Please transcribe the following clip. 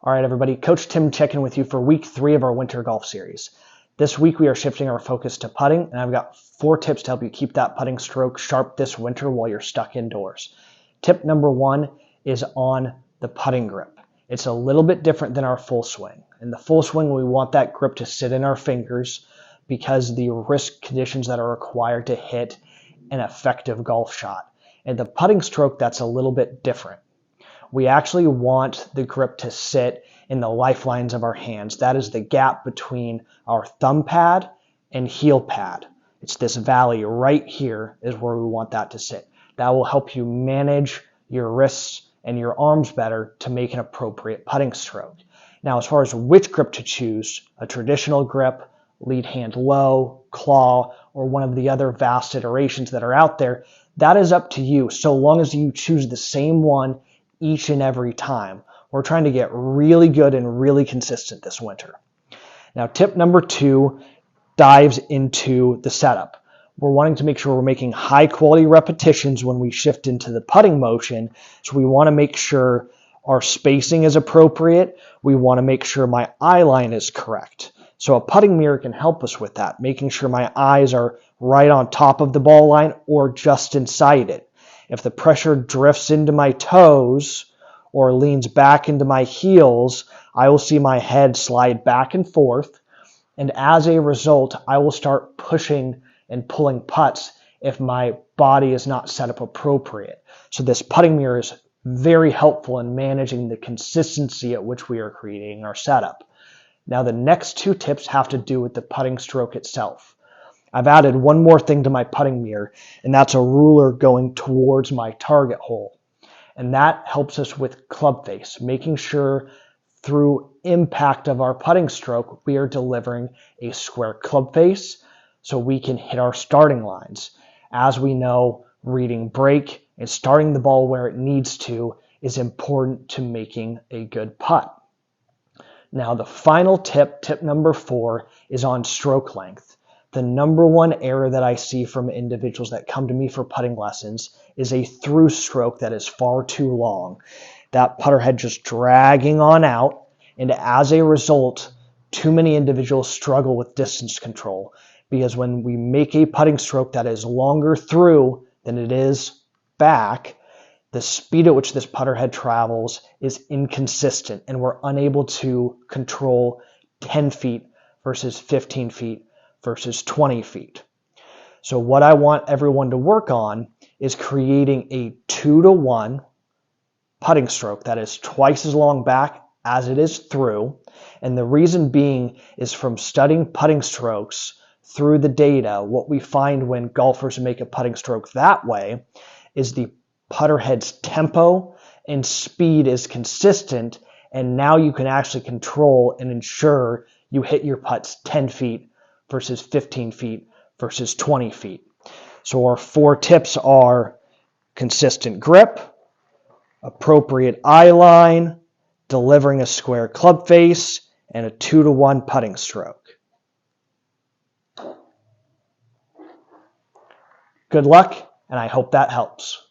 All right, everybody, Coach Tim checking with you for week 3 of our winter golf series. This week we are shifting our focus to putting, and I've got 4 tips to help you keep that putting stroke sharp this winter while you're stuck indoors. Tip number 1 is on the putting grip. It's a little bit different than our full swing. In the full swing, we want that grip to sit in our fingers because of the risk conditions that are required to hit an effective golf shot. And the putting stroke, that's a little bit different. We actually want the grip to sit in the lifelines of our hands. That is the gap between our thumb pad and heel pad. It's this valley right here is where we want that to sit. That will help you manage your wrists and your arms better to make an appropriate putting stroke. Now, as far as which grip to choose, a traditional grip, lead hand low, claw, or one of the other vast iterations that are out there, that is up to you, so long as you choose the same one each and every time. We're trying to get really good and really consistent this winter. Now, tip number 2 dives into the setup. We're wanting to make sure we're making high quality repetitions when we shift into the putting motion. So we want to make sure our spacing is appropriate. We want to make sure my eye line is correct. So a putting mirror can help us with that, making sure my eyes are right on top of the ball line or just inside it. If the pressure drifts into my toes or leans back into my heels, I will see my head slide back and forth. And as a result, I will start pushing and pulling putts if my body is not set up appropriate. So this putting mirror is very helpful in managing the consistency at which we are creating our setup. Now, the next 2 tips have to do with the putting stroke itself. I've added one more thing to my putting mirror, and that's a ruler going towards my target hole. And that helps us with club face, making sure through impact of our putting stroke, we are delivering a square club face so we can hit our starting lines. As we know, reading break and starting the ball where it needs to is important to making a good putt. Now, the final tip, tip number 4, is on stroke length. The number 1 error that I see from individuals that come to me for putting lessons is a through stroke that is far too long. That putter head just dragging on out, and as a result, too many individuals struggle with distance control because when we make a putting stroke that is longer through than it is back, the speed at which this putter head travels is inconsistent, and we're unable to control 10 feet versus 15 feet versus 20 feet. So what I want everyone to work on is creating a 2-to-1 putting stroke that is twice as long back as it is through. And the reason being is from studying putting strokes through the data, what we find when golfers make a putting stroke that way is the putter head's tempo and speed is consistent, and now you can actually control and ensure you hit your putts 10 feet versus 15 feet versus 20 feet. So our 4 tips are consistent grip, appropriate eye line, delivering a square club face, and a 2-to-1 putting stroke. Good luck, and I hope that helps.